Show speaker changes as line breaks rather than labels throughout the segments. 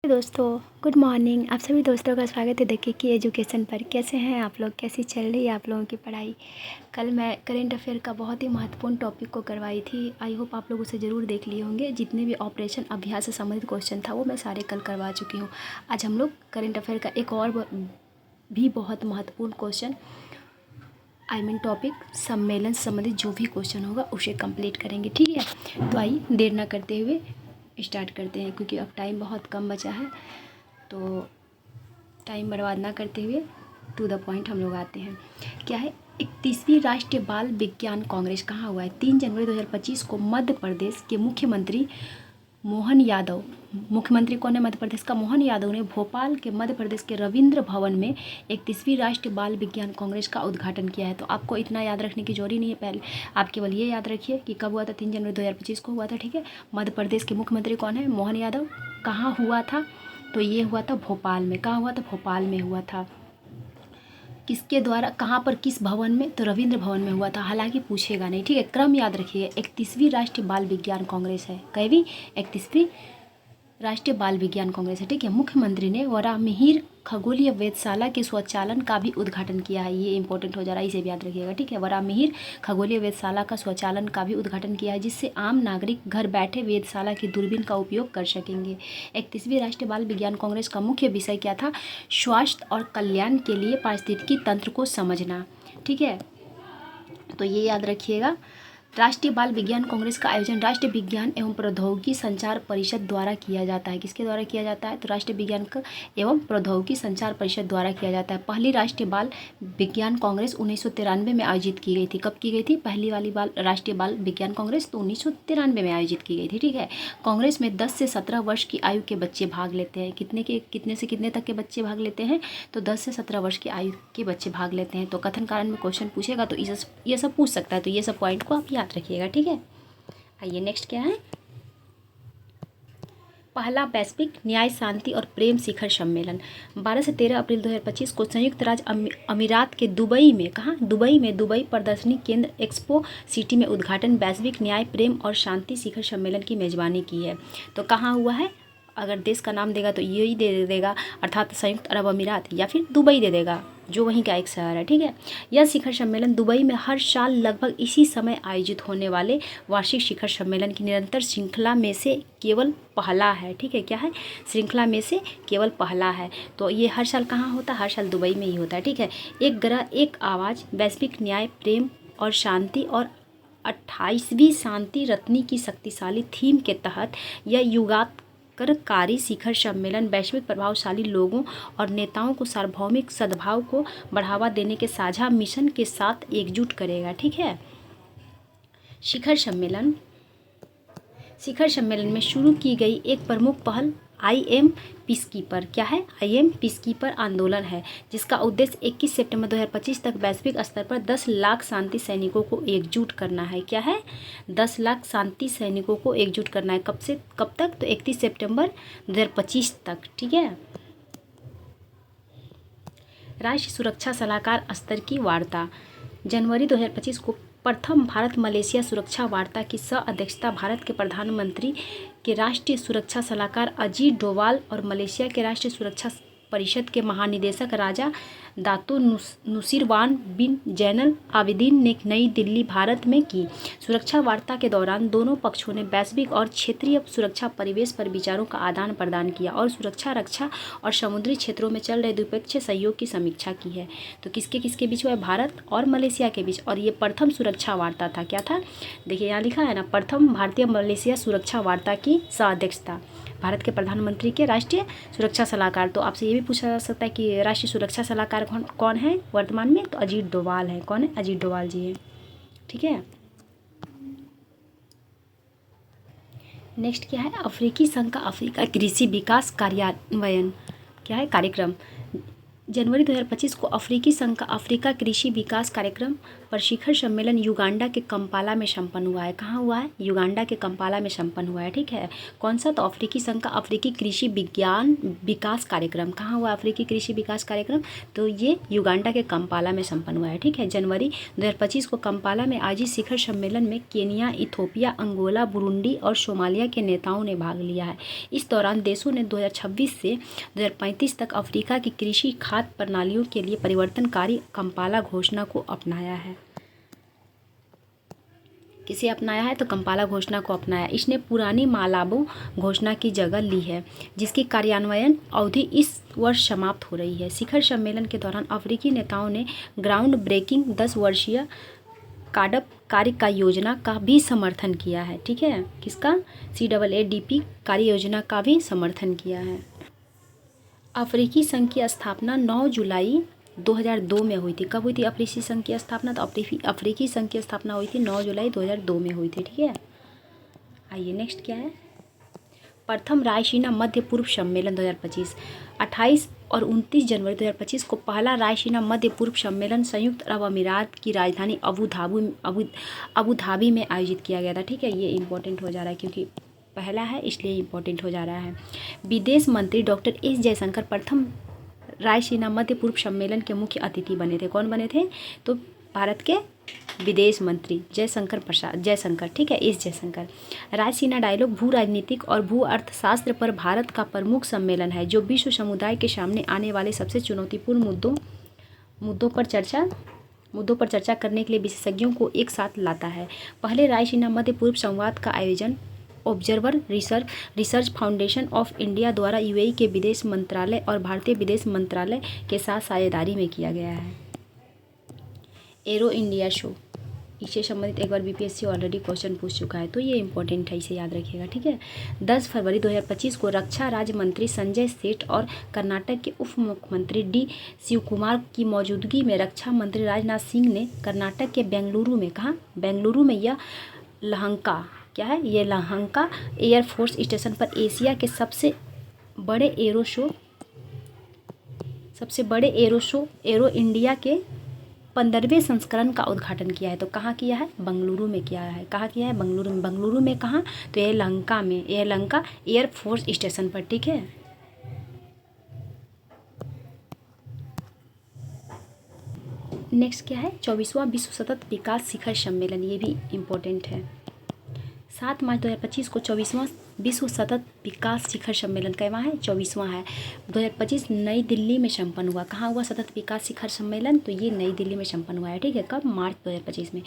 दोस्तों good morning. आप सभी दोस्तों का स्वागत है देखिए की एजुकेशन पर। कैसे हैं आप लोग, कैसी चल रही है आप लोगों की पढ़ाई। कल मैं करेंट अफेयर का बहुत ही महत्वपूर्ण टॉपिक को करवाई थी। आई होप आप लोग उसे ज़रूर देख लिए होंगे। जितने भी ऑपरेशन अभ्यास से संबंधित क्वेश्चन था वो मैं सारे कल करवा चुकी हूँ। आज हम लोग करेंट अफेयर का एक और भी बहुत महत्वपूर्ण क्वेश्चन टॉपिक सम्मेलन से संबंधित जो भी क्वेश्चन होगा उसे कंप्लीट करेंगे, ठीक है। तो आइए देर ना करते हुए स्टार्ट करते हैं, क्योंकि अब टाइम बहुत कम बचा है। तो टाइम बर्बाद ना करते हुए टू द पॉइंट हम लोग आते हैं। क्या है, 31वीं राष्ट्रीय बाल विज्ञान कांग्रेस कहाँ हुआ है? 3 जनवरी 2025 को मध्य प्रदेश के मुख्यमंत्री मोहन यादव, मुख्यमंत्री कौन है मध्य प्रदेश का? मोहन यादव ने भोपाल के मध्य प्रदेश के रविंद्र भवन में 31वीं राष्ट्रीय बाल विज्ञान कांग्रेस का उद्घाटन किया है। तो आपको इतना याद रखने की जरूरी नहीं है, पहले आप केवल ये याद रखिए कि कब हुआ था। 3 जनवरी 2025 को हुआ था, ठीक है। मध्य प्रदेश के मुख्यमंत्री कौन है? मोहन यादव। कहाँ हुआ था? तो ये हुआ था भोपाल में। कहाँ हुआ था? भोपाल में हुआ था। किसके द्वारा, कहाँ पर, किस भवन में? तो रविंद्र भवन में हुआ था। हालांकि पूछेगा नहीं, ठीक है। क्रम याद रखिए, 31वीं राष्ट्रीय बाल विज्ञान कांग्रेस है। कईवीं? 31वीं राष्ट्रीय बाल विज्ञान कांग्रेस है, ठीक है। मुख्यमंत्री ने वरामिहिर खगोलीय वेधशाला के स्वचालन का भी उद्घाटन किया है। ये इंपॉर्टेंट हो जा रहा है, इसे भी याद रखिएगा, ठीक है। वरामिहिर खगोलीय वेधशाला का स्वचालन का भी उद्घाटन किया है, जिससे आम नागरिक घर बैठे वेधशाला की दूरबीन का उपयोग कर सकेंगे। 31वीं राष्ट्रीय बाल विज्ञान कांग्रेस का मुख्य विषय क्या था? स्वास्थ्य और कल्याण के लिए पारिस्थितिकी तंत्र को समझना, ठीक है। तो ये याद रखिएगा। राष्ट्रीय बाल विज्ञान कांग्रेस का आयोजन राष्ट्रीय विज्ञान एवं प्रौद्योगिकी संचार परिषद द्वारा किया जाता है। किसके द्वारा किया जाता है? तो राष्ट्रीय विज्ञान एवं प्रौद्योगिकी संचार परिषद द्वारा किया जाता है। पहली राष्ट्रीय बाल विज्ञान कांग्रेस 1993 में आयोजित की गई थी। कब की गई थी पहली वाली राष्ट्रीय बाल विज्ञान कांग्रेस? तो 1993 में आयोजित की गई थी, ठीक है। कांग्रेस में 10 से 17 वर्ष की आयु के बच्चे भाग लेते हैं। कितने से कितने तक के बच्चे भाग लेते हैं? तो 10 से 17 वर्ष की आयु के बच्चे भाग लेते हैं। तो कथन कारण में क्वेश्चन पूछेगा तो ये सब पूछ सकता है। तो ये सब पॉइंट को आप याद रखिएगा, ठीक है। आइए नेक्स्ट क्या है? पहला वैश्विक न्याय शांति और प्रेम शिखर सम्मेलन 12 से 13 अप्रैल 2025 को संयुक्त राज्य अमीरात के दुबई में, कहाँ? दुबई में दुबई प्रदर्शनी केंद्र एक्सपो सिटी में उद्घाटन वैश्विक न्याय प्रेम और शांति शिखर सम्मेलन की मेजबानी की है। तो कहाँ हुआ है? अगर देश का नाम देगा तो यही दे देगा, अर्थात संयुक्त अरब अमीरात, या फिर दुबई दे देगा, जो वहीं का एक शहर है, ठीक है। यह शिखर सम्मेलन दुबई में हर साल लगभग इसी समय आयोजित होने वाले वार्षिक शिखर सम्मेलन की निरंतर श्रृंखला में से केवल पहला है, ठीक है। क्या है? श्रृंखला में से केवल पहला है। तो ये हर साल कहाँ होता है? हर साल दुबई में ही होता है, ठीक है। एक ग्रह एक आवाज़, वैश्विक न्याय प्रेम और शांति और 28वीं शांति रत्नी की शक्तिशाली थीम के तहत यह युगांतरकारी शिखर सम्मेलन वैश्विक प्रभावशाली लोगों और नेताओं को सार्वभौमिक सद्भाव को बढ़ावा देने के साझा मिशन के साथ एकजुट करेगा, ठीक है। शिखर सम्मेलन में शुरू की गई एक प्रमुख पहल आई एम पीसकीपर, क्या है? आई एम पीसकीपर आंदोलन है, जिसका उद्देश्य 21 सितंबर 2025 तक वैश्विक स्तर पर 10 लाख शांति सैनिकों को एकजुट करना है। क्या है? 10 लाख शांति सैनिकों को एकजुट करना है। कब से कब तक? तो 31 सितंबर 2025 तक, ठीक है। राष्ट्रीय सुरक्षा सलाहकार स्तर की वार्ता जनवरी 2025 को प्रथम भारत मलेशिया सुरक्षा वार्ता की सह अध्यक्षता भारत के प्रधानमंत्री के राष्ट्रीय सुरक्षा सलाहकार अजीत डोवाल और मलेशिया के राष्ट्रीय सुरक्षा परिषद के महानिदेशक राजा दातो नुसीरवान बिन जैनल आबिदीन ने नई दिल्ली, भारत में की। सुरक्षा वार्ता के दौरान दोनों पक्षों ने वैश्विक और क्षेत्रीय सुरक्षा परिवेश पर विचारों का आदान प्रदान किया और सुरक्षा, रक्षा और समुद्री क्षेत्रों में चल रहे द्विपक्षीय सहयोग की समीक्षा की है। तो किसके किसके बीच हुआ? भारत और मलेशिया के बीच। और ये प्रथम सुरक्षा वार्ता था। क्या था? देखिए यहाँ लिखा है ना, प्रथम भारतीय मलेशिया सुरक्षा वार्ता की सह अध्यक्षता भारत के प्रधानमंत्री के राष्ट्रीय सुरक्षा सलाहकार। तो आपसे ये भी पूछा जा सकता है कि राष्ट्रीय सुरक्षा सलाहकार कौन है वर्तमान में? तो अजीत डोवाल है। कौन है? अजीत डोवाल जी है, ठीक है। नेक्स्ट क्या है? अफ्रीकी संघ का अफ्रीका कृषि विकास कार्यान्वयन, क्या है? कार्यक्रम जनवरी 2025 को अफ्रीकी संघ का अफ्रीका कृषि विकास कार्यक्रम पर शिखर सम्मेलन युगांडा के कंपाला में संपन्न हुआ है। कहाँ हुआ है? युगांडा के कंपाला में संपन्न हुआ है। ठीक है। कौन सा? तो अफ्रीकी संघ का अफ्रीकी कृषि विज्ञान विकास कार्यक्रम। कहाँ हुआ अफ्रीकी कृषि विकास कार्यक्रम? तो ये युगांडा के कंपाला में संपन्न हुआ है। ठीक है। जनवरी 2025 को कंपाला में आयोजित शिखर सम्मेलन में केनिया, इथोपिया, अंगोला, बुरुंडी और सोमालिया के नेताओं ने भाग लिया है। इस दौरान देशों ने 2026 से 2035 तक अफ्रीका की कृषि खाद्य प्रणालियों के लिए परिवर्तनकारी कंपाला घोषणा को अपनाया है। किसे अपनाया है? तो कंपाला घोषणा को अपनाया। इसने पुरानी मालाबो घोषणा की जगह ली है, जिसकी कार्यान्वयन अवधि इस वर्ष समाप्त हो रही है। शिखर सम्मेलन के दौरान अफ्रीकी नेताओं ने ग्राउंड ब्रेकिंग 10 वर्षीय काडप कार्य का योजना का भी समर्थन किया है। ठीक है। किसका? CAADP कार्य योजना का भी समर्थन किया है। अफ्रीकी संघ की स्थापना 9 जुलाई 2002 में हुई थी। कब हुई थी अफ्रीकी संघ की स्थापना? तो अफ्रीकी संघ की स्थापना हुई थी 9 जुलाई 2002 में हुई थी। ठीक है। आइए नेक्स्ट क्या है? प्रथम रायसीना मध्य पूर्व सम्मेलन 2025। 28 और 29 जनवरी 2025 को पहला रायसीना मध्य पूर्व सम्मेलन संयुक्त अरब अमीरात की राजधानी अबू धाबी में आयोजित किया गया था। ठीक है। ये इंपॉर्टेंट हो जा रहा है क्योंकि पहला है, इसलिए इंपॉर्टेंट हो जा रहा है। विदेश मंत्री डॉक्टर एस जयशंकर प्रथम रायसीना मध्य पूर्व सम्मेलन के मुख्य अतिथि बने थे। कौन बने थे? तो भारत के विदेश मंत्री जयशंकर। ठीक है। एस जयशंकर। रायसीना डायलॉग भू राजनीतिक और भू अर्थशास्त्र पर भारत का प्रमुख सम्मेलन है, जो विश्व समुदाय के सामने आने वाले सबसे चुनौतीपूर्ण मुद्दों पर चर्चा करने के लिए विशेषज्ञों को एक साथ लाता है। पहले रायसीना मध्य पूर्व संवाद का आयोजन observer research foundation of India द्वारा यूएई के विदेश मंत्रालय और भारतीय विदेश मंत्रालय के साथ साझेदारी में किया गया है। एरो इंडिया शो, इससे संबंधित एक बार बीपीएससी ऑलरेडी क्वेश्चन पूछ चुका है, तो ये इंपॉर्टेंट है, इसे याद रखिएगा। ठीक है। 10 फरवरी 2025 को रक्षा राज्य मंत्री संजय सेठ और कर्नाटक के उप मुख्यमंत्री डी शिवकुमार की मौजूदगी में रक्षा मंत्री राजनाथ सिंह ने कर्नाटक के बेंगलुरु में, कहा बेंगलुरु में, यह लहंका क्या है? ये लहंका एयरफोर्स स्टेशन पर एशिया के सबसे बड़े एरो शो एरो इंडिया के 15वें संस्करण का उद्घाटन किया है। तो कहाँ किया है? बेंगलुरु में किया है। कहाँ किया है? बेंगलुरु में। बेंगलुरु में कहाँ? तो ये लंका एयरफोर्स स्टेशन पर। ठीक है। नेक्स्ट क्या है? 24वां विश्व सतत विकास शिखर सम्मेलन, ये भी इम्पोर्टेंट है। 7 मार्च 2025 को 24वां विश्व सतत विकास शिखर सम्मेलन कैवां है? 24वां है। 2025 नई दिल्ली में संपन्न हुआ। कहाँ हुआ सतत विकास शिखर सम्मेलन? तो ये नई दिल्ली में संपन्न हुआ है। ठीक है। कब? मार्च 2025 में।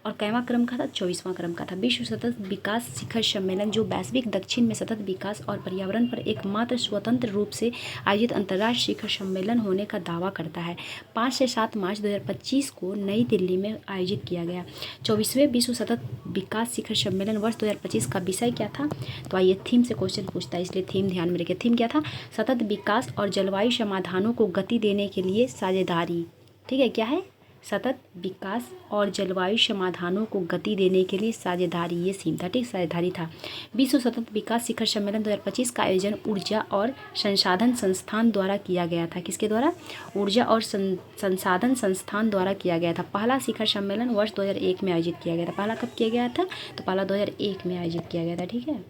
और कैवां क्रम का था? 24वां क्रम का था। विश्व सतत विकास शिखर सम्मेलन, जो वैश्विक दक्षिण में सतत विकास और पर्यावरण पर एकमात्र स्वतंत्र रूप से आयोजित अंतर्राष्ट्रीय शिखर सम्मेलन होने का दावा करता है, 5 से 7 मार्च 2025 को नई दिल्ली में आयोजित किया गया। 24वें विश्व सतत विकास शिखर सम्मेलन वर्ष 2025 का विषय क्या था? तो आइए थीम से क्वेश्चन पूछता है, इसलिए थीम ध्यान में रखिए। थीम क्या था? सतत विकास और जलवायु समाधानों को गति देने के लिए साझेदारी। ठीक है। क्या है? सतत विकास और जलवायु समाधानों को गति देने के लिए साझेदारी, ये थीम था। ठीक, साझेदारी था। विश्व सतत विकास शिखर सम्मेलन 2025 का आयोजन ऊर्जा और संसाधन संस्थान द्वारा किया गया था। किसके द्वारा? ऊर्जा और संसाधन संस्थान द्वारा किया गया था। पहला शिखर सम्मेलन वर्ष 2001 में आयोजित किया गया था। पहला कब किया गया था? तो पहला 2001 में आयोजित किया गया था। ठीक है।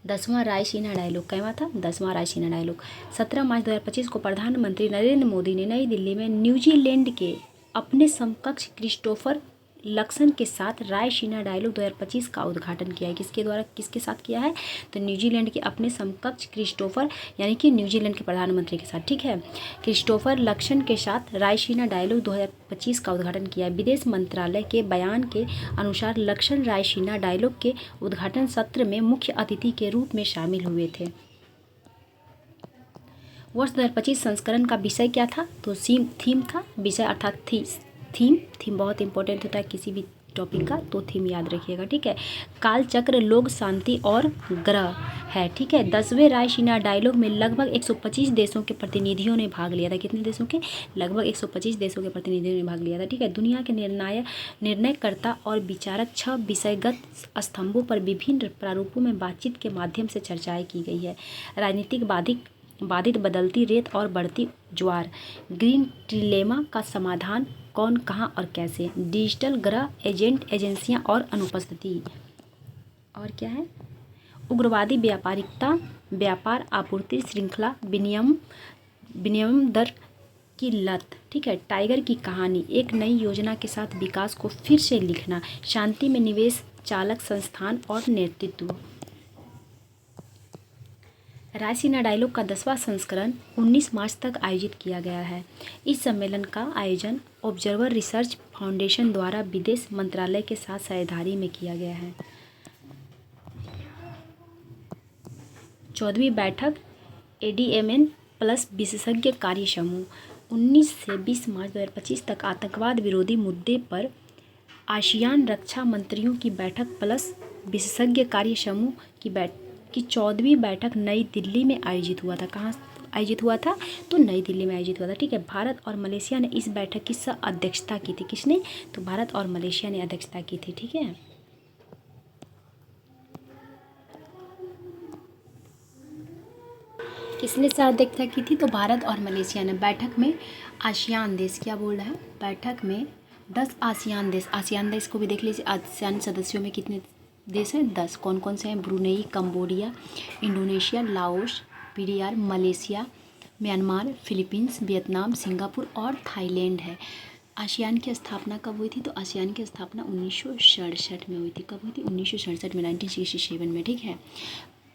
10वां रायसीना डायलॉग कैवा था? 10वां रायसीना डायलॉग 17 मार्च 2025 को प्रधानमंत्री नरेंद्र मोदी ने नई दिल्ली में न्यूजीलैंड के अपने समकक्ष क्रिस्टोफर लक्सन के साथ रायसीना डायलॉग 2025 का उद्घाटन किया है। किसके द्वारा, किसके साथ किया है? तो न्यूजीलैंड के अपने समकक्ष क्रिस्टोफर, यानी कि न्यूजीलैंड के प्रधानमंत्री के साथ। ठीक है। क्रिस्टोफर लक्सन के साथ रायसीना डायलॉग 2025 का उद्घाटन किया है। विदेश मंत्रालय के बयान के अनुसार लक्सन रायसीना डायलॉग के उद्घाटन सत्र में मुख्य अतिथि के रूप में शामिल हुए थे। वर्ष 2025 संस्करण का विषय क्या था? तो थीम था। विषय अर्थात थीम बहुत इंपॉर्टेंट होता है किसी भी टॉपिक का, तो थीम याद रखिएगा। ठीक है। कालचक्र, लोक शांति और ग्रह है। ठीक है। 10वें रायसीना डायलॉग में लगभग 125 देशों के प्रतिनिधियों ने भाग लिया था। कितने देशों के? लगभग 125 देशों के प्रतिनिधियों ने भाग लिया था। ठीक है। दुनिया के निर्णयकर्ता और विचारक 6 विषयगत स्तंभों पर विभिन्न प्रारूपों में बातचीत के माध्यम से चर्चाएं की गई है। बाधित बदलती रेत और बढ़ती ज्वार। ग्रीन ट्रिलेमा का समाधान कौन, कहाँ और कैसे। डिजिटल ग्रह एजेंट एजेंसियां और अनुपस्थिति। और क्या है, उग्रवादी व्यापारिकता, व्यापार आपूर्ति श्रृंखला, विनियम दर की लत। ठीक है, टाइगर की कहानी, एक नई योजना के साथ विकास को फिर से लिखना, शांति में निवेश, चालक संस्थान और नेतृत्व। रायसीना डायलॉग का 10वां संस्करण 19 मार्च तक आयोजित किया गया है। इस सम्मेलन का आयोजन ऑब्जर्वर रिसर्च फाउंडेशन द्वारा विदेश मंत्रालय के साथ साझेदारी में किया गया है। 14वीं बैठक ADMN प्लस विशेषज्ञ कार्य समूह। 19 से 20 मार्च 2025 तक आतंकवाद विरोधी मुद्दे पर आसियान रक्षा मंत्रियों की बैठक प्लस विशेषज्ञ कार्य समूह की 14वीं बैठक नई दिल्ली में आयोजित हुआ था। कहाँ आयोजित हुआ था? तो नई दिल्ली में आयोजित हुआ था। ठीक है, भारत और मलेशिया ने इस बैठक की सह अध्यक्षता की थी। किसने? तो भारत और मलेशिया ने अध्यक्षता की थी। ठीक है, किसने सह अध्यक्षता की थी? तो भारत और मलेशिया ने। बैठक में आसियान देश, क्या बोल रहा है, बैठक में 10 आसियान देश को भी देख लीजिए। आसियान सदस्यों में कितने देश हैं? 10। कौन कौन से हैं? Brunei, Cambodia, Indonesia, Laos, PRR, Malaysia, Myanmar, Philippines, Vietnam, Singapore और थाईलैंड है। आसियान की स्थापना कब हुई थी? तो आसियान की स्थापना 1967 में हुई थी। कब हुई थी? 1967 में, 1967 में। ठीक है,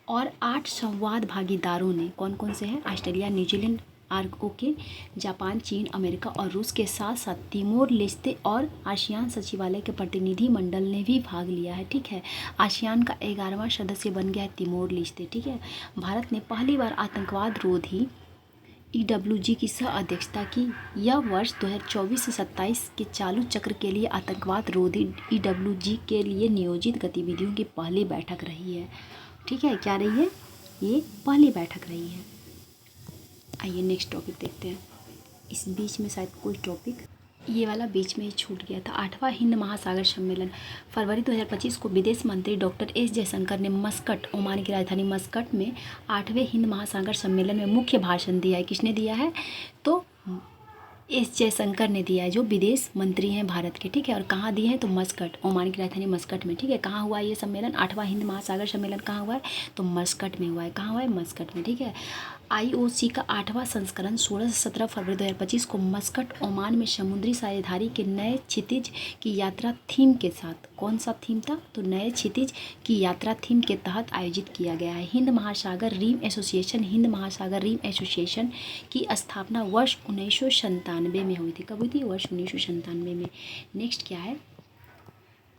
और 8 संवाद भागीदारों ने, कौन कौन से हैं? ऑस्ट्रेलिया, न्यूजीलैंड, ROK, जापान, चीन, अमेरिका और रूस के साथ साथ तिमोर लेस्ते और आसियान सचिवालय के प्रतिनिधि मंडल ने भी भाग लिया है। ठीक है, आसियान का 11वां सदस्य बन गया है तिमोर लेस्ते। ठीक है, भारत ने पहली बार आतंकवाद रोधी EWG की सह अध्यक्षता की। यह वर्ष 2024 से 27 के चालू चक्र के लिए आतंकवाद रोधी EWG के लिए नियोजित गतिविधियों की पहली बैठक रही है। ठीक है, क्या रही है? ये पहली बैठक रही है। आइए नेक्स्ट टॉपिक देखते हैं। इस बीच में शायद कोई टॉपिक, ये वाला बीच में ही छूट गया था। 8वां हिंद महासागर सम्मेलन फरवरी 2025 को विदेश मंत्री डॉक्टर S जयशंकर ने मस्कट, ओमान की राजधानी मस्कट में 8वें हिंद महासागर सम्मेलन में मुख्य भाषण दिया है। किसने दिया है? तो S जयशंकर ने दिया है, जो विदेश मंत्री हैं भारत के। ठीक है, और कहाँ दिए हैं? तो मस्कट, ओमान की राजधानी मस्कट में। ठीक है, कहाँ हुआ ये सम्मेलन? 8वां हिंद महासागर सम्मेलन कहाँ हुआ है? तो मस्कट में हुआ है। कहाँ हुआ है? मस्कट में। ठीक है, IOC का 8वां संस्करण 16 से 17 फरवरी 2025 को मस्कट, ओमान में समुद्री साझेदारी के नए क्षितिज की यात्रा थीम के साथ, कौन सा थीम था? तो नए क्षितिज की यात्रा थीम के तहत आयोजित किया गया है। हिंद महासागर रिम एसोसिएशन, हिंद महासागर रिम एसोसिएशन की स्थापना वर्ष 1997 में हुई थी। कब हुई थी? वर्ष 1997 में। नेक्स्ट क्या है?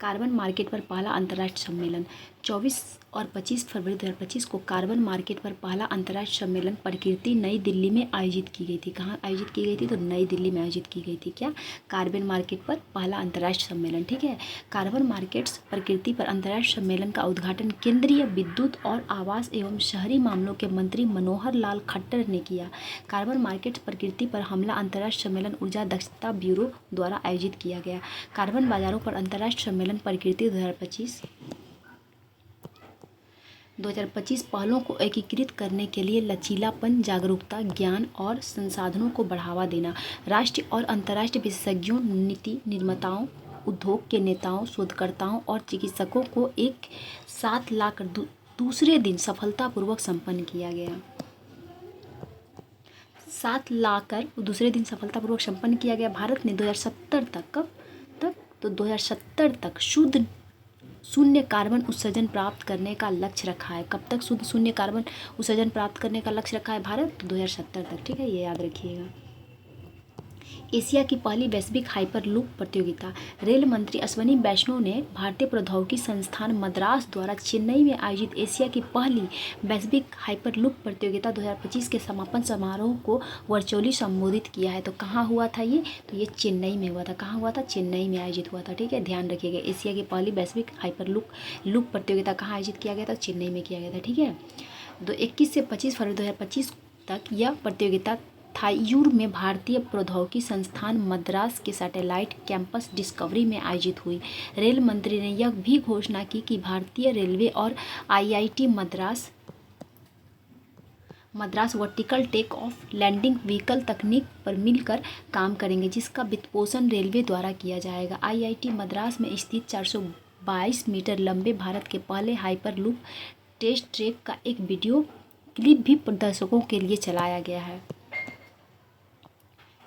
कार्बन मार्केट पर पहला अंतर्राष्ट्रीय सम्मेलन 24 और 25 फरवरी 2025 को कार्बन मार्केट पर पहला अंतर्राष्ट्रीय सम्मेलन प्रकृति नई दिल्ली में आयोजित की गई थी। कहाँ आयोजित की गई थी? तो नई दिल्ली में आयोजित की गई थी। क्या? कार्बन मार्केट पर पहला अंतर्राष्ट्रीय सम्मेलन। ठीक है, कार्बन मार्केट्स प्रकृति पर अंतर्राष्ट्रीय सम्मेलन का उद्घाटन केंद्रीय विद्युत और आवास एवं शहरी मामलों के मंत्री मनोहर लाल खट्टर ने किया। कार्बन मार्केट्स प्रकृति पर हमला अंतर्राष्ट्रीय सम्मेलन ऊर्जा दक्षता ब्यूरो द्वारा आयोजित किया गया। कार्बन बाजारों पर अंतर्राष्ट्रीय सम्मेलन प्रकृति 2025 पहलों को एकीकृत करने के लिए लचीलापन, जागरूकता, ज्ञान और संसाधनों को बढ़ावा देना, राष्ट्रीय और अंतर्राष्ट्रीय विशेषज्ञों, नीति निर्माताओं, उद्योग के नेताओं, शोधकर्ताओं और चिकित्सकों को एक साथ लाकर दूसरे दिन सफलतापूर्वक संपन्न किया गया। साथ लाकर दूसरे दिन सफलतापूर्वक संपन्न किया गया। भारत ने 2070 तक, कब तक? तो 2070 तक शुद्ध शून्य कार्बन उत्सर्जन प्राप्त करने का लक्ष्य रखा है। कब तक शुद्ध शून्य कार्बन उत्सर्जन प्राप्त करने का लक्ष्य रखा है भारत? 2070 तक। ठीक है, ये याद रखिएगा। एशिया की पहली वैश्विक हाइपर लूप प्रतियोगिता। रेल मंत्री अश्विनी वैष्णव ने भारतीय प्रौद्योगिकी संस्थान मद्रास द्वारा चेन्नई में आयोजित एशिया की पहली वैश्विक हाइपर लूप प्रतियोगिता 2025 के समापन समारोह को वर्चुअली संबोधित किया है। तो कहाँ हुआ था ये? तो ये चेन्नई में हुआ था। कहाँ हुआ था? चेन्नई में आयोजित हुआ था। ठीक है, ध्यान रखिएगा। एशिया की पहली वैश्विक हाइपर लूप प्रतियोगिता कहाँ आयोजित किया गया था? चेन्नई में किया गया था। ठीक है, 21 से 25 फरवरी 2025 तक यह प्रतियोगिता थायूर में भारतीय प्रौद्योगिकी संस्थान मद्रास के सैटेलाइट कैंपस डिस्कवरी में आयोजित हुई। रेल मंत्री ने यह भी घोषणा की कि भारतीय रेलवे और IIT Madras Madras vertical take off landing vehicle तकनीक पर मिलकर काम करेंगे, जिसका वित्तपोषण रेलवे द्वारा किया जाएगा। आईआईटी मद्रास में स्थित 422 मीटर लंबे भारत के पहले हाइपरलूप टेस्ट ट्रैक का एक वीडियो क्लिप भी दर्शकों के लिए चलाया गया है।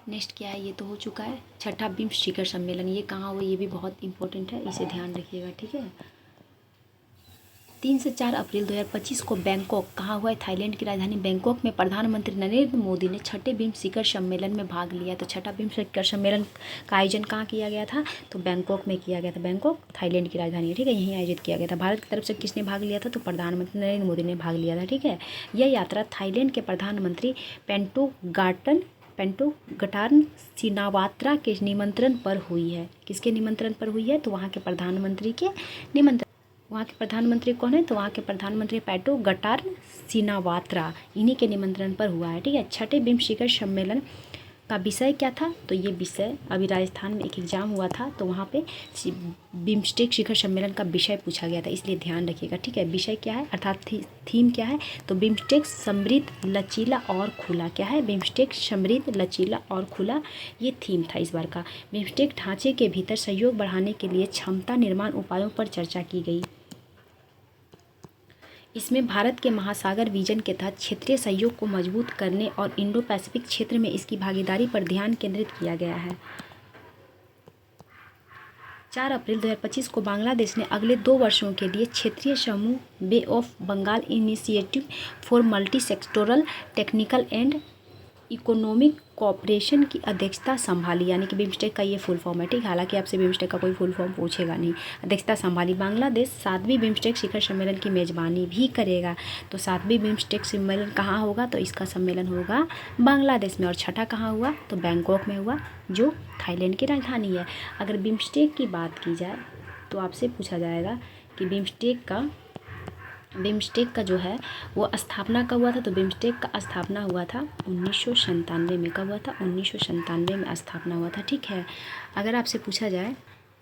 नेक्स्ट क्या है, ये तो हो चुका है। छठा बिम्स शिखर सम्मेलन, ये कहाँ हुआ, ये भी बहुत इंपॉर्टेंट है, इसे ध्यान रखिएगा, ठीक है। 3 से 4 अप्रैल 2025 को बैंकॉक, कहाँ हुआ है, थाईलैंड की राजधानी बैंकॉक में प्रधानमंत्री नरेंद्र मोदी ने छठे बिम्स शिखर सम्मेलन में भाग लिया। तो छठा बिम्स शिखर सम्मेलन का आयोजन कहाँ किया गया था, तो बैंकॉक में किया गया था। बैंकॉक थाईलैंड की राजधानी है, ठीक है, यहीं आयोजित किया गया था। भारत की तरफ से किसने भाग लिया था, तो प्रधानमंत्री नरेंद्र मोदी ने भाग लिया था, ठीक है। यह यात्रा थाईलैंड के प्रधानमंत्री पेंटोगटार्न सिनावात्रा के निमंत्रण पर हुई है। किसके निमंत्रण पर हुई है, तो वहाँ के प्रधानमंत्री के निमंत्रण। वहाँ के प्रधानमंत्री कौन है, तो वहाँ के प्रधानमंत्री पेंटोगटार्न सिनावात्रा, इन्हीं के निमंत्रण पर हुआ है, ठीक है। छठे बिम्स शिखर सम्मेलन का विषय क्या था, तो ये विषय अभी राजस्थान में एक एग्जाम हुआ था, तो वहाँ पे बिम्स्टेक शिखर सम्मेलन का विषय पूछा गया था, इसलिए ध्यान रखिएगा, ठीक है। विषय क्या है अर्थात थीम क्या है, तो बिम्स्टेक समृद्ध लचीला और खुला। क्या है, बिम्स्टेक समृद्ध लचीला और खुला, ये थीम था इस बार का। बिम्स्टेक ढांचे के भीतर सहयोग बढ़ाने के लिए क्षमता निर्माण उपायों पर चर्चा की गई। इसमें भारत के महासागर विजन के तहत क्षेत्रीय सहयोग को मजबूत करने और इंडो पैसिफिक क्षेत्र में इसकी भागीदारी पर ध्यान केंद्रित किया गया है। 4 अप्रैल 2025 को बांग्लादेश ने अगले 2 वर्षों के लिए क्षेत्रीय समूह bay of Bengal initiative for multi sectoral technical and economic cooperation की अध्यक्षता संभाली, यानी कि बिम्स्टेक का ये फुल फॉर्म है, ठीक। हालांकि आपसे बिम्स्टेक का कोई फुल फॉर्म पूछेगा नहीं। अध्यक्षता संभाली। बांग्लादेश 7वीं बिम्स्टेक शिखर सम्मेलन की मेजबानी भी करेगा। तो 7वीं बिम्स्टेक सम्मेलन कहाँ होगा, तो इसका सम्मेलन होगा बांग्लादेश में। और छठा कहाँ हुआ, तो बैंकॉक में हुआ, जो थाईलैंड की राजधानी है। अगर बिम्स्टेक की बात की जाए तो आपसे पूछा जाएगा कि बिम्स्टेक का जो है वो स्थापना कब हुआ था, तो बिम्स्टेक का स्थापना हुआ था 1997 में। कब हुआ था, 1997 में स्थापना हुआ था, ठीक है। अगर आपसे पूछा जाए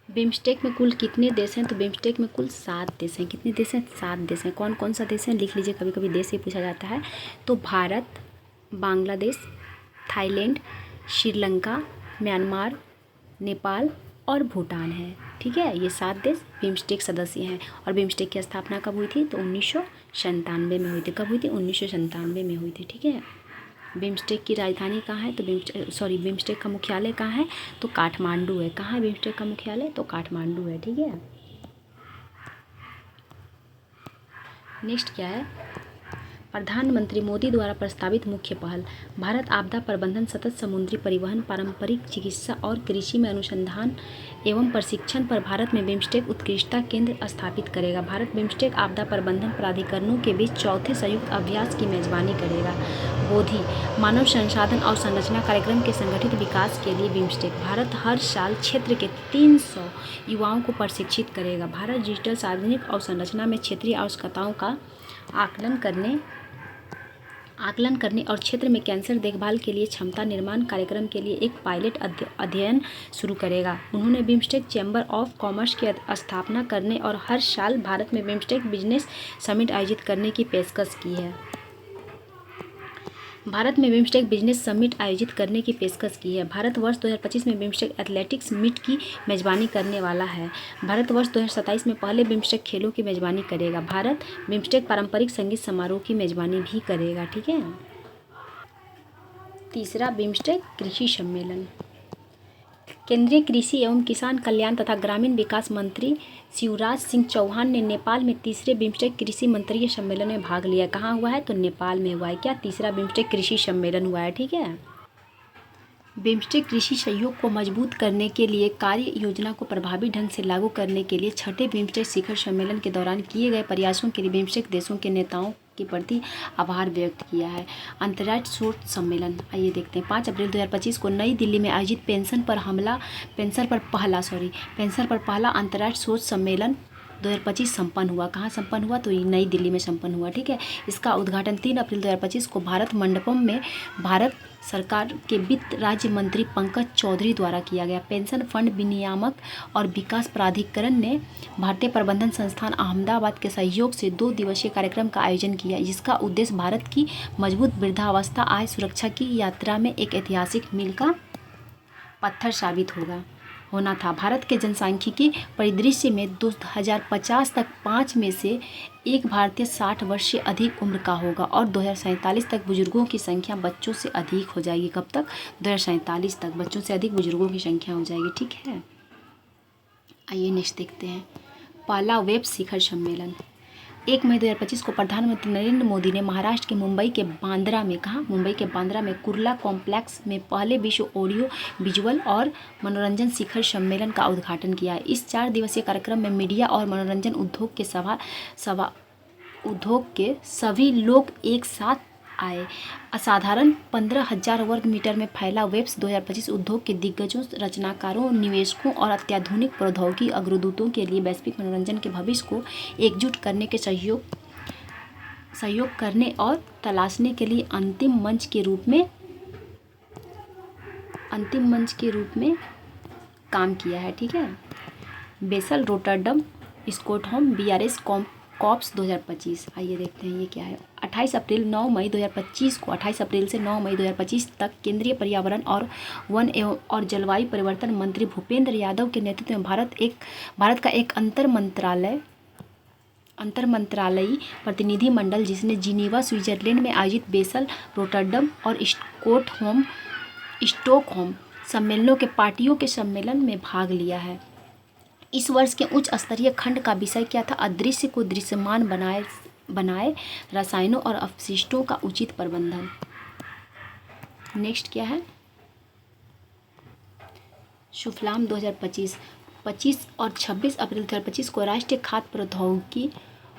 बिम्स्टेक में कुल कितने देश हैं, तो बिम्स्टेक में कुल 7 देश हैं। कितने देश हैं, 7 देश हैं। कौन कौन सा देश है, लिख लीजिए, कभी कभी देश से पूछा जाता है। तो भारत, बांग्लादेश, थाईलैंड, श्रीलंका, म्यांमार, नेपाल और भूटान है, ठीक है। ये 7 देश बिम्स्टेक सदस्य हैं। और बिम्स्टेक की स्थापना कब हुई थी, तो 1997 में हुई थी। कब हुई थी, 1997 में हुई थी, ठीक है। बिम्स्टेक की राजधानी कहाँ है, तो बिम्स्टेक का मुख्यालय कहाँ है, तो काठमांडू है। कहाँ है बिम्स्टेक का मुख्यालय, तो काठमांडू है, ठीक है। नेक्स्ट क्या है, प्रधानमंत्री मोदी द्वारा प्रस्तावित मुख्य पहल। भारत आपदा प्रबंधन, सतत समुद्री परिवहन, पारंपरिक चिकित्सा और कृषि में अनुसंधान एवं प्रशिक्षण पर भारत में बिम्स्टेक उत्कृष्टता केंद्र स्थापित करेगा। भारत बिम्स्टेक आपदा प्रबंधन प्राधिकरणों के बीच चौथे संयुक्त अभ्यास की मेजबानी करेगा। बोधि मानव संसाधन और संरचना कार्यक्रम के संगठित विकास के लिए बिम्स्टेक भारत हर साल क्षेत्र के 300 युवाओं को प्रशिक्षित करेगा। भारत डिजिटल सार्वजनिक अवसंरचना में क्षेत्रीय आवश्यकताओं का आकलन करने और क्षेत्र में कैंसर देखभाल के लिए क्षमता निर्माण कार्यक्रम के लिए एक पायलट अध्ययन शुरू करेगा। उन्होंने बिम्स्टेक चैम्बर ऑफ कॉमर्स की स्थापना करने और हर साल भारत में बिम्स्टेक बिजनेस समिट आयोजित करने की पेशकश की है। भारत में बिम्स्टेक बिजनेस समिट आयोजित करने की पेशकश की है। भारत वर्ष 2025 में बिम्स्टेक एथलेटिक्स मीट की मेजबानी करने वाला है। भारत वर्ष 2027 में पहले बिम्स्टेक खेलों की मेजबानी करेगा। भारत बिम्स्टेक पारंपरिक संगीत समारोह की मेजबानी भी करेगा, ठीक है। तीसरा बिम्स्टेक कृषि सम्मेलन। केंद्रीय कृषि एवं किसान कल्याण तथा ग्रामीण विकास मंत्री शिवराज सिंह चौहान ने नेपाल में तीसरे बिम्स्टेक कृषि मंत्रीय सम्मेलन में भाग लिया। कहाँ हुआ है, तो नेपाल में हुआ है। क्या, तीसरा बिम्स्टेक कृषि सम्मेलन हुआ है, ठीक है। बिम्स्टेक कृषि सहयोग को मजबूत करने के लिए कार्य योजना को प्रभावी ढंग से लागू करने के लिए छठे बिम्स्टेक शिखर सम्मेलन के दौरान किए गए प्रयासों के लिए बिम्स्टेक देशों के नेताओं के प्रति आभार व्यक्त किया है। अंतर्राष्ट्रीय शोध सम्मेलन, आइए देखते हैं। 5 अप्रैल 2025 को नई दिल्ली में आयोजित पेंशन पर पहला अंतर्राष्ट्रीय शोध सम्मेलन 2025 संपन्न हुआ। कहाँ संपन्न हुआ? तो ये नई दिल्ली में संपन्न हुआ। ठीक है, इसका उद्घाटन 3 अप्रैल 2025 को भारत मंडपम में भारत सरकार के वित्त राज्य मंत्री पंकज चौधरी द्वारा किया गया। पेंशन फंड विनियामक और विकास प्राधिकरण ने भारतीय प्रबंधन संस्थान अहमदाबाद के सहयोग से 2 दिवसीय कार्यक्रम का आयोजन किया, जिसका उद्देश्य भारत की मजबूत वृद्धावस्था आय सुरक्षा की यात्रा में एक ऐतिहासिक मील का पत्थर साबित होना था। भारत के जनसांख्यिकी परिदृश्य में 2050 तक 5 में से एक भारतीय 60 वर्ष से अधिक उम्र का होगा और 2047 तक बुजुर्गों की संख्या बच्चों से अधिक हो जाएगी। कब तक? 2047 तक बच्चों से अधिक बुजुर्गों की संख्या हो जाएगी। ठीक है, आइए नेक्स्ट देखते हैं। पहला वेब शिखर सम्मेलन 1 मई 2025 को प्रधानमंत्री नरेंद्र मोदी ने महाराष्ट्र के मुंबई के बांद्रा में, कहा मुंबई के बांद्रा में कुर्ला कॉम्प्लेक्स में पहले विश्व ऑडियो विजुअल और मनोरंजन शिखर सम्मेलन का उद्घाटन किया। इस 4 दिवसीय कार्यक्रम में मीडिया और मनोरंजन उद्योग के सभी लोग एक साथ आए। असाधारण 15,000 वर्ग मीटर में फैला वेब्स 2025 उद्योग के दिग्गजों, रचनाकारों, निवेशकों और अत्याधुनिक प्रौद्योगिकी अग्रदूतों के लिए वैश्विक मनोरंजन के भविष्य को एकजुट करने के सहयोग करने और तलाशने के लिए अंतिम मंच के रूप में काम किया है। ठीक है, Basel, Rotterdam, Stockholm, BRS COPs 2025। आइए देखते हैं ये क्या है। 28 अप्रैल से 9 मई 2025 तक केंद्रीय पर्यावरण और वन एवं और जलवायु परिवर्तन मंत्री भूपेंद्र यादव के नेतृत्व में भारत का एक अंतरमंत्रालयी प्रतिनिधिमंडल, जिसने जिनेवा स्विट्जरलैंड में आयोजित बेसल, रोटरडम और स्टॉकहोम सम्मेलनों के पार्टियों के सम्मेलन में भाग लिया है। इस वर्ष के उच्च स्तरीय खंड का विषय क्या था? अदृश्य को दृश्यमान बनाए रसायनों और अपशिष्टों का उचित प्रबंधन। नेक्स्ट क्या है? सुफलाम 2025 25 और 26 अप्रैल 2025 को राष्ट्रीय खाद्य प्रौद्योगिकी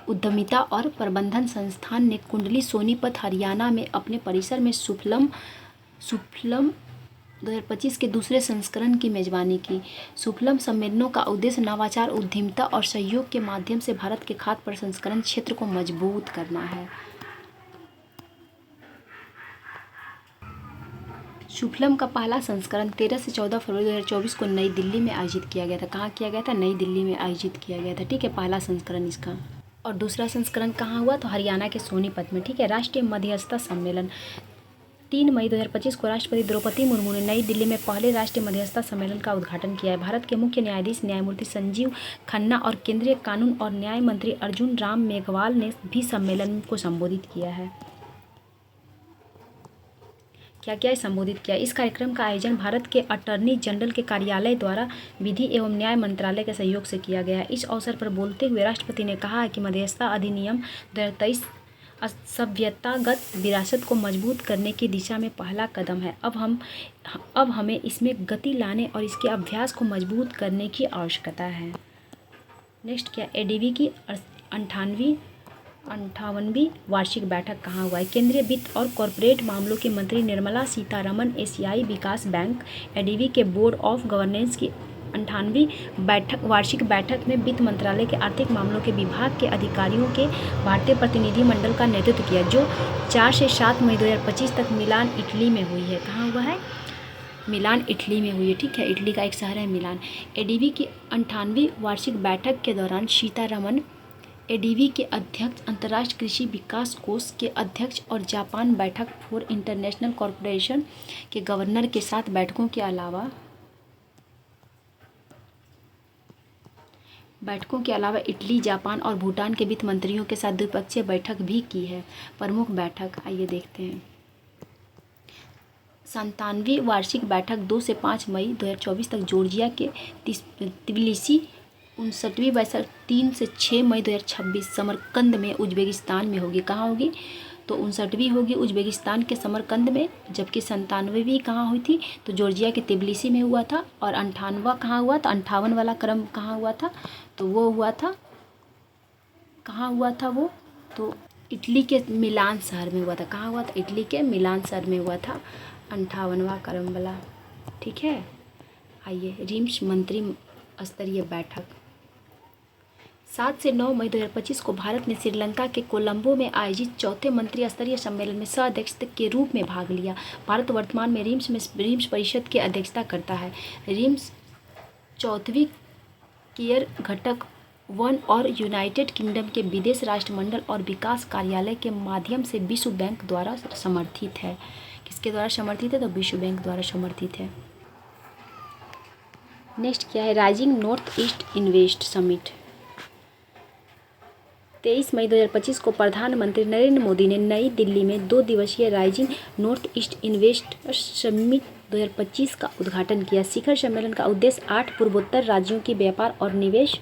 उद्यमिता और प्रबंधन संस्थान ने कुंडली सोनीपत हरियाणा में अपने परिसर में सुफलम 2025 के दूसरे संस्करण की मेजबानी की। सुफलम सम्मेलनों का उद्देश्य नवाचार, उद्यमिता और सहयोग के माध्यम से भारत के खाद्य प्रसंस्करण क्षेत्र को मजबूत करना है। सुफलम का पहला संस्करण 13 से 14 फरवरी 2024 को नई दिल्ली में आयोजित किया गया था। कहाँ किया गया था? नई दिल्ली में आयोजित किया गया था। ठीक है, पहला संस्करण इसका। और दूसरा संस्करण कहाँ हुआ? तो हरियाणा के सोनीपत में। ठीक है, राष्ट्रीय मध्यस्थता सम्मेलन 3 मई 2025 को राष्ट्रपति द्रौपदी मुर्मू ने नई दिल्ली में पहले राष्ट्रीय मध्यस्थता सम्मेलन का उद्घाटन किया है। भारत के मुख्य न्यायाधीश न्यायमूर्ति संजीव खन्ना और केंद्रीय कानून और न्याय मंत्री अर्जुन राम मेघवाल ने भी सम्मेलन को संबोधित किया है। क्या संबोधित किया? इस कार्यक्रम का आयोजन भारत के अटॉर्नी जनरल के कार्यालय द्वारा विधि एवं न्याय मंत्रालय के सहयोग से किया गया है। इस अवसर पर बोलते हुए राष्ट्रपति ने कहा है कि मध्यस्थता अधिनियम 2023 सभ्यतागत विरासत को मजबूत करने की दिशा में पहला कदम है। अब हमें इसमें गति लाने और इसके अभ्यास को मजबूत करने की आवश्यकता है। नेक्स्ट क्या? एडीबी की 58वीं वार्षिक बैठक कहाँ हुआ है? केंद्रीय वित्त और कॉरपोरेट मामलों की मंत्री निर्मला सीतारमण एशियाई विकास बैंक एडीबी के बोर्ड ऑफ गवर्नेंस की 58वीं वार्षिक बैठक में वित्त मंत्रालय के आर्थिक मामलों के विभाग के अधिकारियों के भारतीय प्रतिनिधिमंडल का नेतृत्व किया, जो 4 से 7 मई 2025 तक मिलान, इटली में हुई है। कहाँ हुआ है? मिलान, इटली में हुई है। ठीक है, इटली का एक शहर है मिलान। एडीबी की 58वीं वार्षिक बैठक के दौरान सीतारमण एडीबी के अध्यक्ष, अंतर्राष्ट्रीय कृषि विकास कोष के अध्यक्ष और जापान बैठक फॉर इंटरनेशनल कॉरपोरेशन के गवर्नर के साथ बैठकों के अलावा इटली, जापान और भूटान के वित्त मंत्रियों के साथ द्विपक्षीय बैठक भी की है। प्रमुख बैठक आइए देखते हैं। 57वीं वार्षिक बैठक 2 से 5 मई 2024 तक जॉर्जिया के तिबिलिसी। 59वीं बैठक 3 से 6 मई 2026 समरकंद में उज्बेकिस्तान में होगी। कहाँ होगी? तो 59वीं होगी उज्बेकिस्तान के समरकंद में, जबकि 97वीं कहाँ हुई थी? तो जॉर्जिया के तिबिलिसी में हुआ था। और 58वां कहाँ हुआ? तो 58 वाला क्रम कहाँ हुआ था? तो वो हुआ था, कहाँ हुआ था वो? तो इटली के मिलान शहर में हुआ था। कहाँ हुआ था? इटली के मिलान शहर में हुआ था 58वां क्रम वाला। ठीक है, आइए रिम्स मंत्री स्तरीय बैठक। 7 से 9 मई 2025 को भारत ने श्रीलंका के कोलंबो में आयोजित चौथे मंत्री स्तरीय सम्मेलन में सह-अध्यक्ष के रूप में भाग लिया। भारत वर्तमान में रिम्स परिषद की अध्यक्षता करता है। रिम्स चौथी केयर घटक वन और यूनाइटेड किंगडम के विदेश राष्ट्रमंडल और विकास कार्यालय के माध्यम से विश्व बैंक द्वारा समर्थित है। किसके द्वारा समर्थित है? तो विश्व बैंक द्वारा समर्थित है। नेक्स्ट क्या है? Rising north east invest summit. 23 मई 2025 को प्रधानमंत्री नरेंद्र मोदी ने नई दिल्ली में 2 दिवसीय rising north east invest summit 2025 का उद्घाटन किया। शिखर सम्मेलन का उद्देश्य 8 पूर्वोत्तर राज्यों की व्यापार और निवेश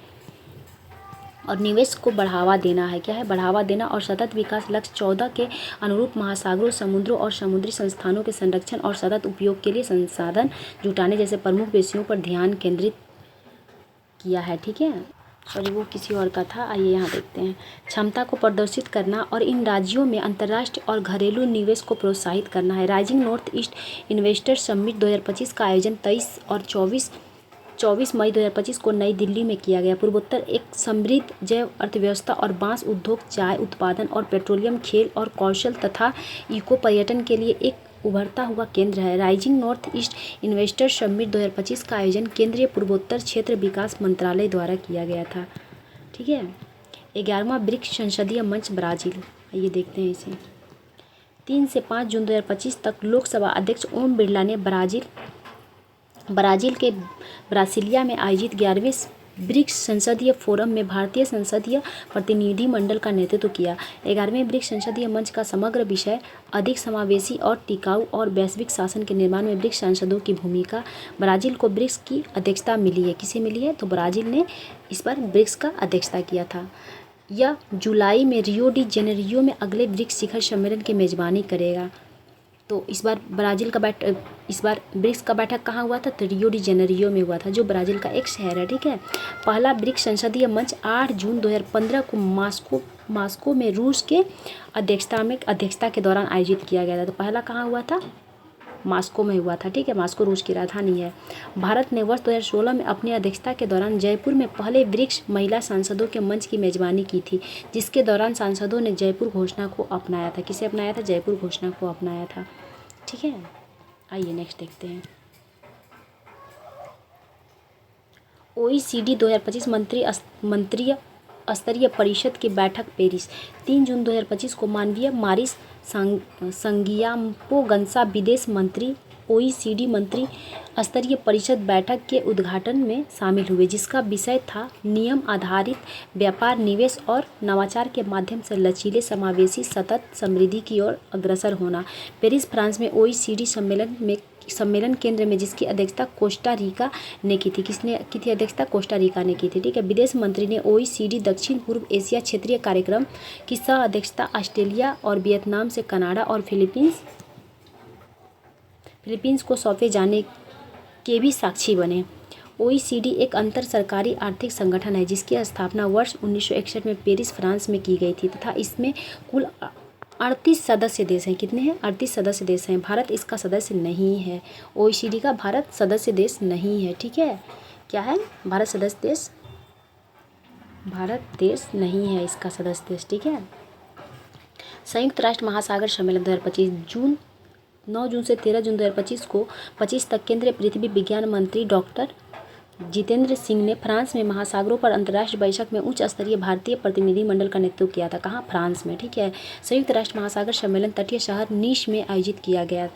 को बढ़ावा देना है। क्या है? बढ़ावा देना और सतत विकास लक्ष्य 14 के अनुरूप महासागरों, समुद्रों और समुद्री संस्थानों के संरक्षण और सतत उपयोग के लिए संसाधन जुटाने जैसे प्रमुख विषयों पर ध्यान केंद्रित किया है। ठीक है, सॉरी वो किसी और का था। आइए यहाँ देखते हैं। क्षमता को प्रदर्शित करना और इन राज्यों में अंतर्राष्ट्रीय और घरेलू निवेश को प्रोत्साहित करना है। Rising north east investor summit 2025 का आयोजन 23 और 24 मई 2025 को नई दिल्ली में किया गया। पूर्वोत्तर एक समृद्ध जैव अर्थव्यवस्था और बांस उद्योग, चाय उत्पादन और पेट्रोलियम, खेल और कौशल तथा इको पर्यटन के लिए एक उभरता हुआ केंद्र है। Rising north east investor summit 2025 का आयोजन केंद्रीय पूर्वोत्तर क्षेत्र विकास मंत्रालय द्वारा किया गया था। ठीक है। 11वां ब्रिक्स संसदीय मंच ब्राज़ील। ये देखते हैं इसे। 3 से 5 जून 2025 तक लोकसभा अध्यक्ष ओम बिरला ने ब्राज़ील के ब्रासिलिया में आयोजित 11वें ब्रिक्स संसदीय फोरम में भारतीय संसदीय प्रतिनिधिमंडल का नेतृत्व किया। 11वें ब्रिक्स संसदीय मंच का समग्र विषय अधिक समावेशी और टिकाऊ और वैश्विक शासन के निर्माण में ब्रिक्स सांसदों की भूमिका। ब्राज़ील को ब्रिक्स की अध्यक्षता मिली है। किसे मिली है? तो ब्राज़ील ने इस पर ब्रिक्स का अध्यक्षता किया था। यह जुलाई में रियो डी जेनेरियो में अगले ब्रिक्स शिखर सम्मेलन की मेज़बानी करेगा। तो इस बार ब्रिक्स का बैठक कहाँ हुआ था? तो रियो डी जेनेरियो में हुआ था, जो ब्राज़ील का एक शहर है। ठीक है। पहला ब्रिक्स संसदीय मंच 8 जून 2015 को मॉस्को में रूस के अध्यक्षता के दौरान आयोजित किया गया था। तो पहला कहाँ हुआ था? मॉस्को में हुआ था। ठीक है। मॉस्को रूस की राजधानी है। भारत ने वर्ष 2016 में अपनी अध्यक्षता के दौरान जयपुर में पहले ब्रिक्स महिला सांसदों के मंच की मेज़बानी की थी, जिसके दौरान सांसदों ने जयपुर घोषणा को अपनाया था। किसे अपनाया था? जयपुर घोषणा को अपनाया था। ठीक है। आइए नेक्स्ट देखते हैं। OECD 2025 मंत्रिय स्तरीय परिषद की बैठक पेरिस। 3 जून 2025 को माननीय मारिस सांगियाम्पोगंसा विदेश मंत्री OECD मंत्री स्तरीय परिषद बैठक के उद्घाटन में शामिल हुए, जिसका विषय था नियम आधारित व्यापार, निवेश और नवाचार के माध्यम से लचीले, समावेशी, सतत समृद्धि की ओर अग्रसर होना। पेरिस, फ्रांस में OECD सम्मेलन केंद्र में, जिसकी अध्यक्षता कोस्टा रिका ने की थी। किसने की थी अध्यक्षता? कोस्टा रिका ने की थी। ठीक है। विदेश मंत्री ने OECD दक्षिण पूर्व एशिया क्षेत्रीय कार्यक्रम की सह अध्यक्षता ऑस्ट्रेलिया और वियतनाम से कनाडा और फिलीपींस को सौंपे जाने के भी साक्षी बने। OECD एक अंतर सरकारी आर्थिक संगठन है, जिसकी स्थापना वर्ष 1961 में पेरिस, फ्रांस में की गई थी तथा इसमें कुल 38 सदस्य देश हैं। कितने हैं? 38 सदस्य देश हैं। भारत इसका सदस्य नहीं है। OECD का भारत सदस्य देश नहीं है। ठीक है। क्या है? भारत देश नहीं है इसका सदस्य देश। ठीक है। संयुक्त राष्ट्र महासागर सम्मेलन 2025 9 जून से 13 जून 2025 को 25 तक केंद्रीय पृथ्वी विज्ञान मंत्री डॉक्टर जितेंद्र सिंह ने फ्रांस में महासागरों पर अंतर्राष्ट्रीय बैठक में उच्च स्तरीय भारतीय प्रतिनिधिमंडल का नेतृत्व किया था। कहाँ? फ्रांस में। ठीक है। संयुक्त राष्ट्र महासागर सम्मेलन तटीय शहर नीस में आयोजित किया गया।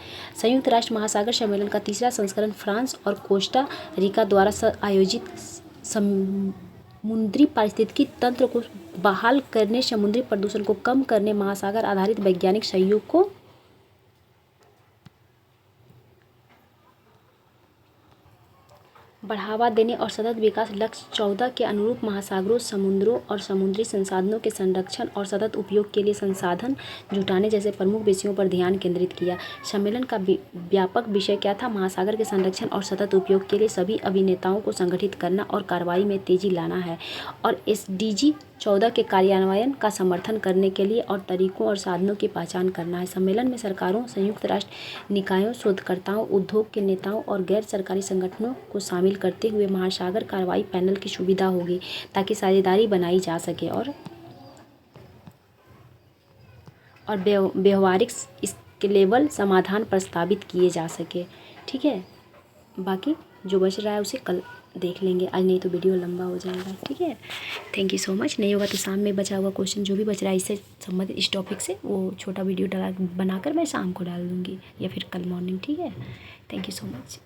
संयुक्त राष्ट्र महासागर सम्मेलन का तीसरा संस्करण फ्रांस और कोस्टा रिका द्वारा आयोजित समुद्री पारिस्थितिकी तंत्र को बहाल करने, समुद्री प्रदूषण को कम करने, महासागर आधारित वैज्ञानिक सहयोग को बढ़ावा देने और सतत विकास लक्ष्य 14 के अनुरूप महासागरों, समुद्रों और समुद्री संसाधनों के संरक्षण और सतत उपयोग के लिए संसाधन जुटाने जैसे प्रमुख विषयों पर ध्यान केंद्रित किया। सम्मेलन का व्यापक विषय क्या था? महासागर के संरक्षण और सतत उपयोग के लिए सभी अभिनेताओं को संगठित करना और कार्रवाई में तेजी लाना है और SDG
14 के कार्यान्वयन का समर्थन करने के लिए और तरीकों और साधनों की पहचान करना है। सम्मेलन में सरकारों, संयुक्त राष्ट्र निकायों, शोधकर्ताओं, उद्योग के नेताओं और गैर सरकारी संगठनों को शामिल करते हुए महासागर कार्रवाई पैनल की सुविधा होगी ताकि साझेदारी बनाई जा सके और व्यवहारिक स्केलेबल समाधान प्रस्तावित किए जा सके। ठीक है, बाकी जो बच रहा है उसे कल देख लेंगे, आज नहीं तो वीडियो लंबा हो जाएगा। ठीक है, थैंक यू सो मच। नहीं होगा तो शाम में बचा हुआ क्वेश्चन जो भी बच रहा है इससे संबंधित इस टॉपिक से वो छोटा वीडियो बनाकर मैं शाम को डाल दूँगी या फिर कल मॉर्निंग। ठीक है, थैंक यू सो मच।